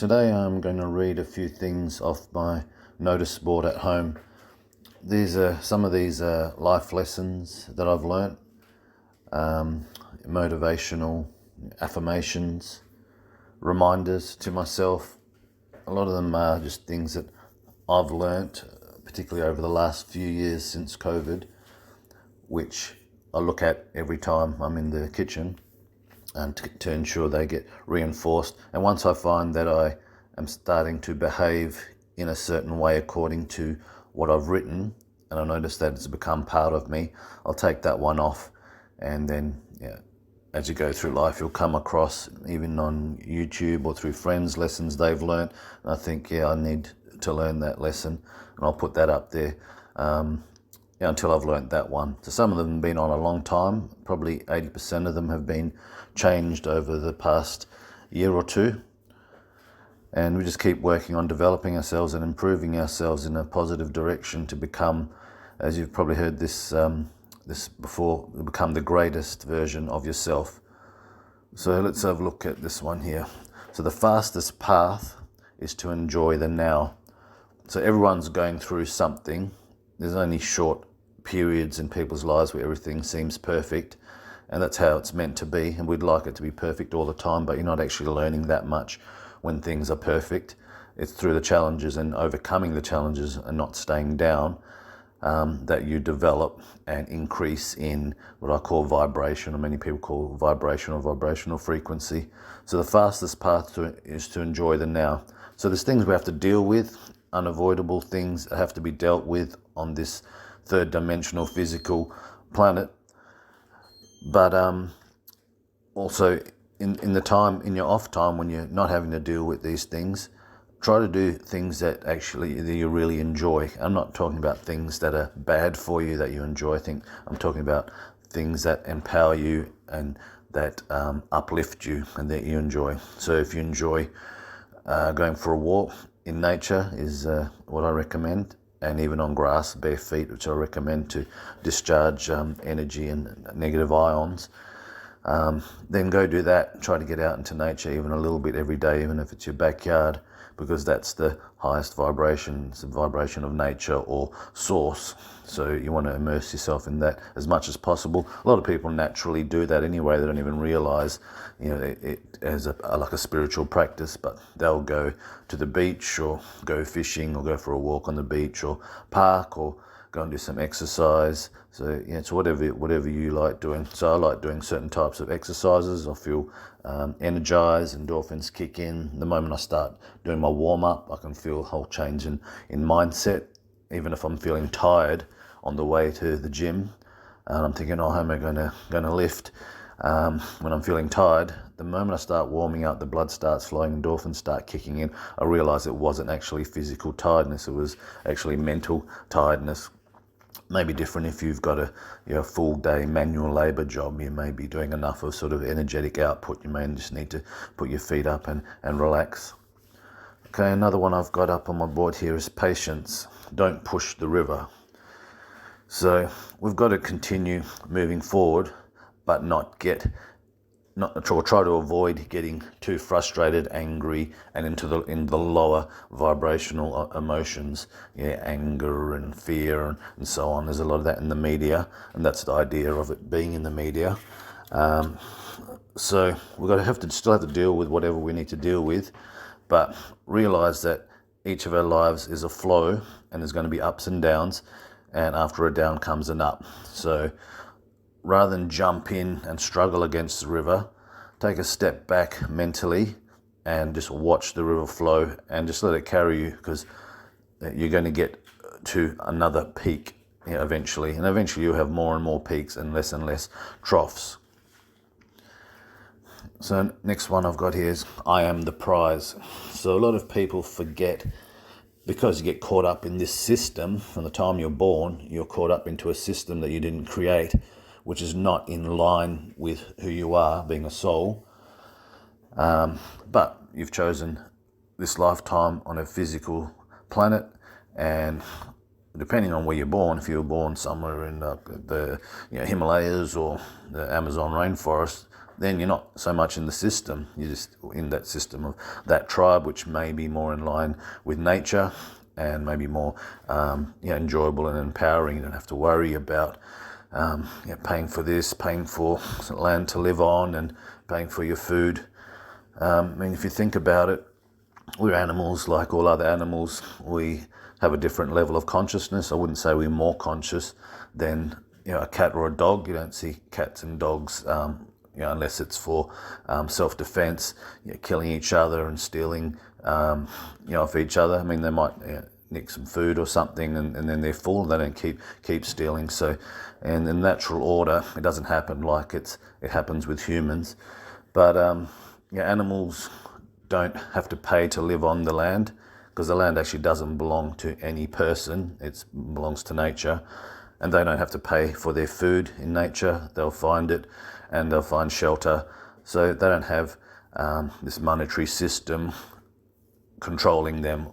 Today I'm going to read a few things off my notice board at home. These are some of these life lessons that I've learnt, motivational affirmations, reminders to myself. A lot of them are just things that I've learnt, particularly over the last few years since COVID, which I look at every time I'm in the kitchen and to ensure they get reinforced. And once I find that I am starting to behave in a certain way according to what I've written, and I notice that it's become part of me, I'll take that one off. And then, as you go through life, you'll come across, even on YouTube or through friends, lessons they've learned. And I think, I need to learn that lesson, and I'll put that up there. Until I've learnt that one. So some of them have been on a long time. Probably 80% of them have been changed over the past year or two. And we just keep working on developing ourselves and improving ourselves in a positive direction to become, as you've probably heard this before, become the greatest version of yourself. So let's have a look at this one here. So the fastest path is to enjoy the now. So everyone's going through something. There's only short periods in people's lives where everything seems perfect, and that's how it's meant to be, and we'd like it to be perfect all the time, but you're not actually learning that much when things are perfect. It's through the challenges and overcoming the challenges and not staying down that you develop and increase in what I call vibration, or many people call vibrational frequency. So the fastest path is to enjoy the now. So there's things we have to deal with, unavoidable things that have to be dealt with on this third dimensional physical planet, but also in the time, in your off time, when you're not having to deal with these things, try to do things that you really enjoy. I'm not talking about things that are bad for you that you enjoy. I'm talking about things that empower you and that uplift you and that you enjoy. So if you enjoy going for a walk in nature is what I recommend, and even on grass, bare feet, which I recommend to discharge energy and negative ions. Then go do that. Try to get out into nature even a little bit every day, even if it's your backyard, because that's the highest vibration. It's the vibration of nature or source. So you want to immerse yourself in that as much as possible. A lot of people naturally do that anyway. They don't even realize, it as like a spiritual practice, but they'll go to the beach or go fishing or go for a walk on the beach or park or go and do some exercise. So it's whatever you like doing. So I like doing certain types of exercises. I feel energized, endorphins kick in. The moment I start doing my warm-up, I can feel a whole change in mindset. Even if I'm feeling tired on the way to the gym, and I'm thinking, how am I going to lift? When I'm feeling tired, the moment I start warming up, the blood starts flowing, endorphins start kicking in. I realize it wasn't actually physical tiredness, it was actually mental tiredness. Maybe different if you've got a full day manual labor job. You may be doing enough of sort of energetic output. You may just need to put your feet up and relax. Okay, another one I've got up on my board here is patience. Don't push the river. So we've got to continue moving forward, but try to avoid getting too frustrated, angry, and in the lower vibrational emotions, anger and fear and so on. There's a lot of that in the media, and that's the idea of it being in the media. So we're going to still have to deal with whatever we need to deal with, but realize that each of our lives is a flow, and there's going to be ups and downs, and after a down comes an up. So rather than jump in and struggle against the river, take a step back mentally and just watch the river flow and just let it carry you, because you're going to get to another peak eventually. And eventually you'll have more and more peaks and less troughs. So next one I've got here is I am the prize. So a lot of people forget, because you get caught up in this system from the time you're born, you're caught up into a system that you didn't create, which is not in line with who you are, being a soul. But you've chosen this lifetime on a physical planet, and depending on where you're born, if you were born somewhere in the Himalayas or the Amazon rainforest, then you're not so much in the system. You're just in that system of that tribe, which may be more in line with nature and maybe more enjoyable and empowering. You don't have to worry about paying for this, paying for land to live on, and paying for your food. I mean, if you think about it, we're animals like all other animals. We have a different level of consciousness. I wouldn't say we're more conscious than a cat or a dog. You don't see cats and dogs unless it's for self-defense, killing each other and stealing off each other. I mean, they might nick some food or something, and then they're full. They don't keep stealing. So, and in natural order, it doesn't happen like it happens with humans. But animals don't have to pay to live on the land, because the land actually doesn't belong to any person. It belongs to nature, and they don't have to pay for their food in nature. They'll find it, and they'll find shelter. So they don't have this monetary system controlling them.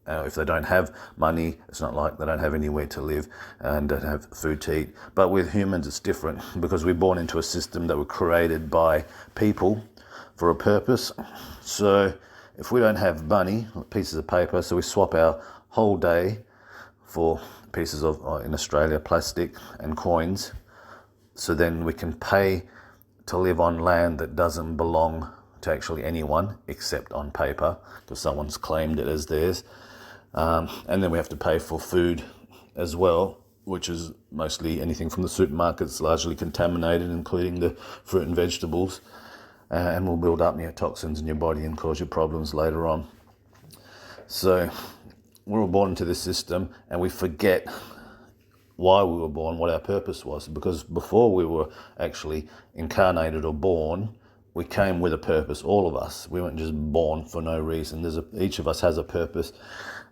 If they don't have money, it's not like they don't have anywhere to live and don't have food to eat. But with humans, it's different, because we're born into a system that were created by people for a purpose. So if we don't have money, pieces of paper, so we swap our whole day for pieces of, in Australia, plastic and coins, so then we can pay to live on land that doesn't belong to actually anyone except on paper, because someone's claimed it as theirs. And then we have to pay for food as well, which is mostly anything from the supermarkets, largely contaminated, including the fruit and vegetables, and will build up toxins in your body and cause you problems later on. So we're all born into this system, and we forget why we were born, what our purpose was, because before we were actually incarnated or born, we came with a purpose, all of us. We weren't just born for no reason. Each of us has a purpose.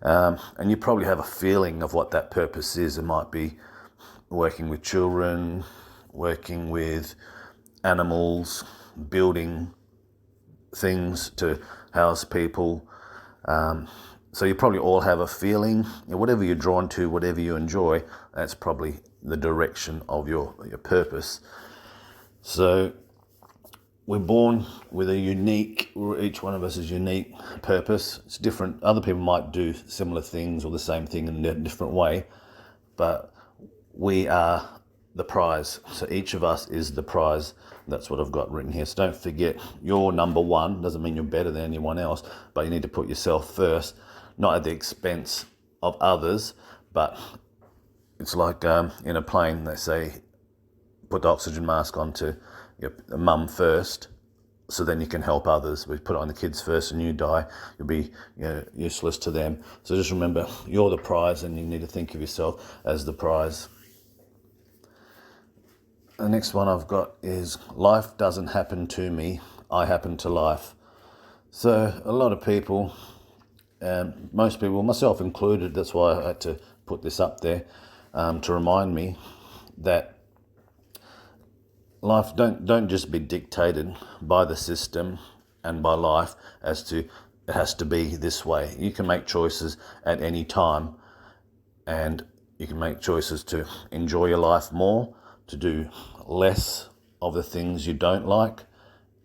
And you probably have a feeling of what that purpose is. It might be working with children, working with animals, building things to house people. So you probably all have a feeling. Whatever you're drawn to, whatever you enjoy, that's probably the direction of your purpose. So we're born with each one of us is unique purpose. It's different. Other people might do similar things or the same thing in a different way, but we are the prize. So each of us is the prize. That's what I've got written here. So don't forget, you're number one. Doesn't mean you're better than anyone else, but you need to put yourself first, not at the expense of others. But it's like in a plane, they say, put the oxygen mask onto your mum first, so then you can help others. We put it on the kids first and you die, you'll be useless to them. So just remember, you're the prize, and you need to think of yourself as the prize. The next one I've got is, life doesn't happen to me, I happen to life. So a lot of people, most people, myself included, that's why I had to put this up there, to remind me that life don't just be dictated by the system and by life as to it has to be this way. You can make choices at any time, and you can make choices to enjoy your life more, to do less of the things you don't like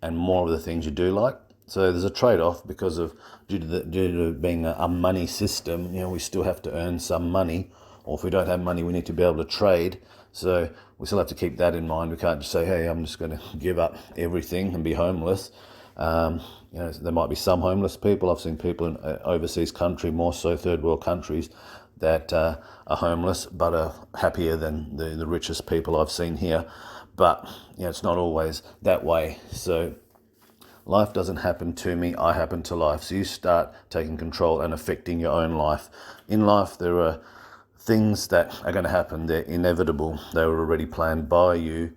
and more of the things you do like. So there's a trade-off, because of due to being a money system, we still have to earn some money, or if we don't have money, we need to be able to trade. So we still have to keep that in mind. We can't just say, hey, I'm just going to give up everything and be homeless. There might be some homeless people. I've seen people in overseas country, more so third world countries, that are homeless but are happier than the richest people I've seen here. But it's not always that way. So life doesn't happen to me, I happen to life. So you start taking control and affecting your own life. In life, there are things that are going to happen. They're inevitable. They were already planned by you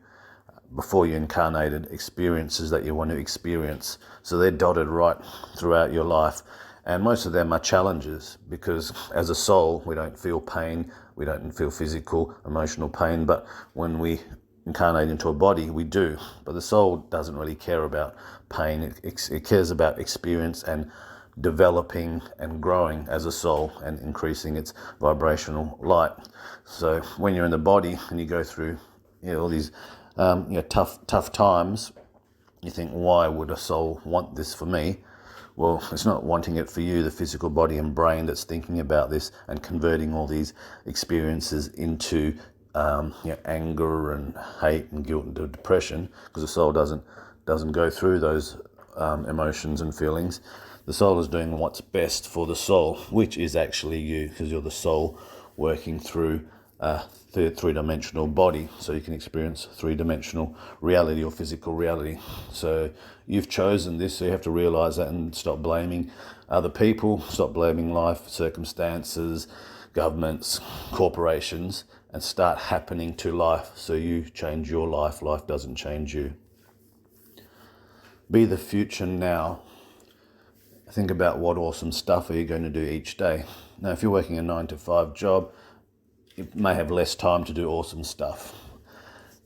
before you incarnated, experiences that you want to experience. So they're dotted right throughout your life. And most of them are challenges, because as a soul, we don't feel pain. We don't feel physical, emotional pain. But when we incarnate into a body, we do. But the soul doesn't really care about pain. It cares about experience and developing and growing as a soul and increasing its vibrational light. So when you're in the body and you go through all these tough times, You think, why would a soul want this for me? Well, it's not wanting it for you, the physical body and brain that's thinking about this and converting all these experiences into anger and hate and guilt and depression, because the soul doesn't go through those emotions and feelings. The soul is doing what's best for the soul, which is actually you, because you're the soul working through a three-dimensional body, so you can experience three-dimensional reality or physical reality. So you've chosen this, so you have to realize that and stop blaming other people, stop blaming life, circumstances, governments, corporations, and start happening to life. So you change your life, life doesn't change you. Be the future now. Think about what awesome stuff are you going to do each day. Now, if you're working a 9-to-5 job, you may have less time to do awesome stuff.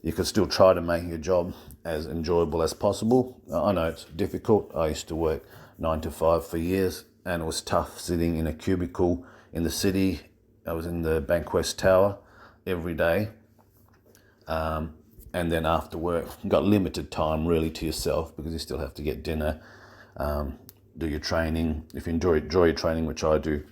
You could still try to make your job as enjoyable as possible. I know it's difficult. I used to work 9-to-5 for years, and it was tough sitting in a cubicle in the city. I was in the Bankwest Tower every day. And then after work, you got limited time really to yourself, because you still have to get dinner, do your training. If you enjoy your training, which I do,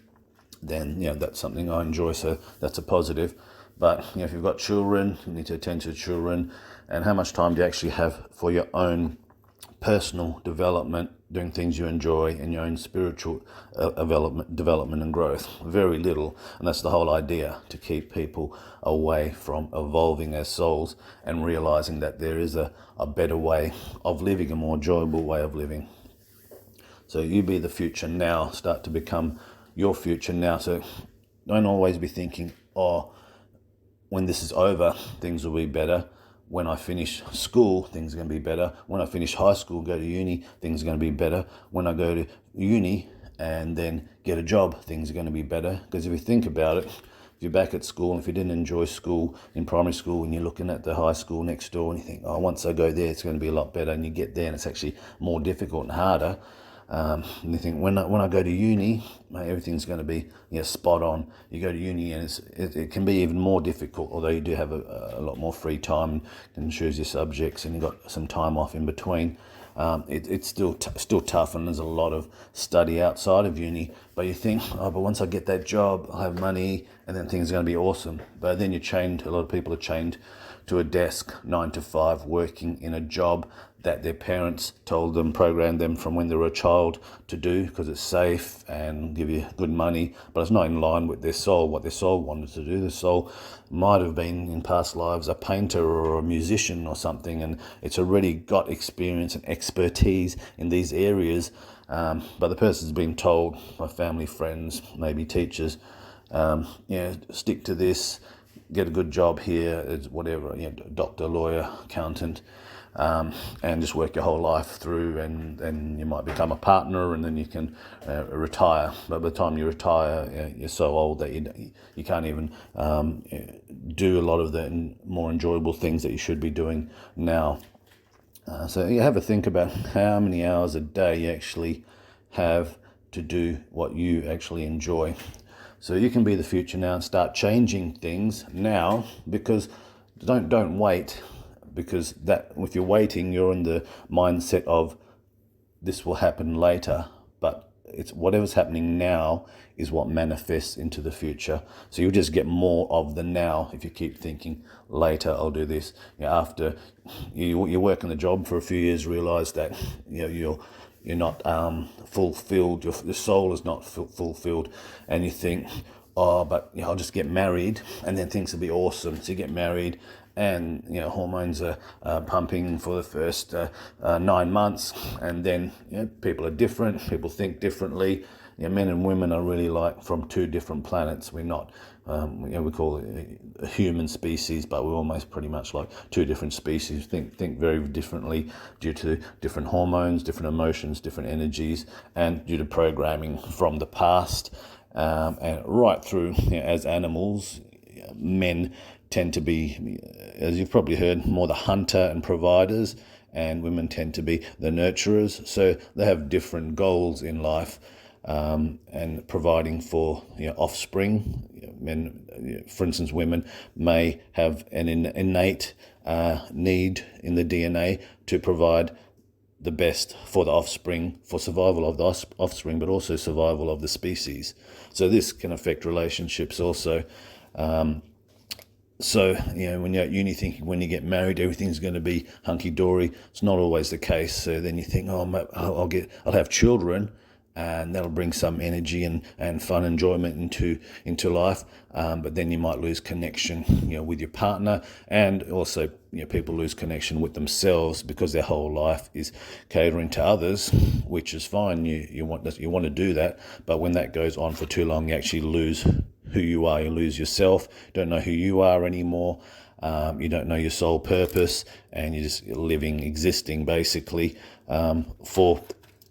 then that's something I enjoy, so that's a positive. But if you've got children, you need to attend to children. And how much time do you actually have for your own personal development, doing things you enjoy, and your own spiritual development and growth? Very little. And that's the whole idea, to keep people away from evolving as souls and realizing that there is a better way of living, a more enjoyable way of living. So you be the future now. Start to become your future now. So don't always be thinking, when this is over, things will be better. When I finish school, things are going to be better. When I finish high school, go to uni, things are going to be better. When I go to uni and then get a job, things are going to be better. Because if you think about it, if you're back at school, and if you didn't enjoy school in primary school, and you're looking at the high school next door and you think, once I go there, it's going to be a lot better. And you get there and it's actually more difficult and harder. And you think, when I go to uni, everything's going to be spot on. You go to uni and it can be even more difficult, although you do have a lot more free time and can choose your subjects, and you've got some time off in between. It's still tough, and there's a lot of study outside of uni. But you think, but once I get that job, I'll have money, and then things are going to be awesome. But then a lot of people are chained to a desk, 9-to-5, working in a job that their parents told them, programmed them from when they were a child to do, because it's safe and give you good money, but it's not in line with their soul, what their soul wanted to do. The soul might have been in past lives a painter or a musician or something, and it's already got experience and expertise in these areas, but the person's been told by family, friends, maybe teachers, stick to this, get a good job here, whatever, doctor, lawyer, accountant, and just work your whole life through, and you might become a partner, and then you can retire. But by the time you retire, you're so old that you can't even do a lot of the more enjoyable things that you should be doing now. So you have a think about how many hours a day you actually have to do what you actually enjoy. So you can be the future now and start changing things now, because don't wait. Because that, if you're waiting, you're in the mindset of this will happen later, but it's whatever's happening now is what manifests into the future. So you'll just get more of the now if you keep thinking later I'll do this. After you work in the job for a few years, realize that you're not fulfilled. Your soul is not fulfilled, and you think, but I'll just get married and then things will be awesome. So you get married, and hormones are pumping for the first 9 months, and then people are different, people think differently. Men and women are really like from two different planets. We're not we call it a human species, but we're almost pretty much like two different species. Think very differently due to different hormones, different emotions, different energies, and due to programming from the past, and right through. As animals, men tend to be, as you've probably heard, more the hunter and providers, and women tend to be the nurturers. So they have different goals in life, and providing for offspring. Men, for instance, women may have an innate need in the DNA to provide the best for the offspring, for survival of the offspring, but also survival of the species. So this can affect relationships also. So, when you're at uni thinking when you get married, everything's going to be hunky-dory. It's not always the case. So then you think, I'll have children, and that'll bring some energy and fun, enjoyment into life. But then you might lose connection, with your partner, and also, people lose connection with themselves because their whole life is catering to others, which is fine. You want to do that, but when that goes on for too long, you actually lose who you are. You lose yourself. Don't know who you are anymore. You don't know your sole purpose, and you're just existing basically for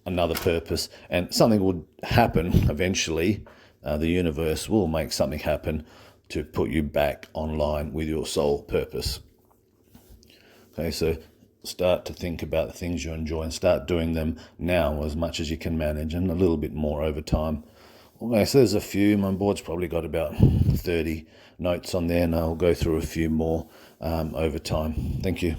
another purpose. And something will happen eventually. The universe will make something happen to put you back online with your sole purpose. Okay, so start to think about the things you enjoy and start doing them now as much as you can manage, and a little bit more over time. Okay, so there's a few. My board's probably got about 30 notes on there, and I'll go through a few more over time. Thank you.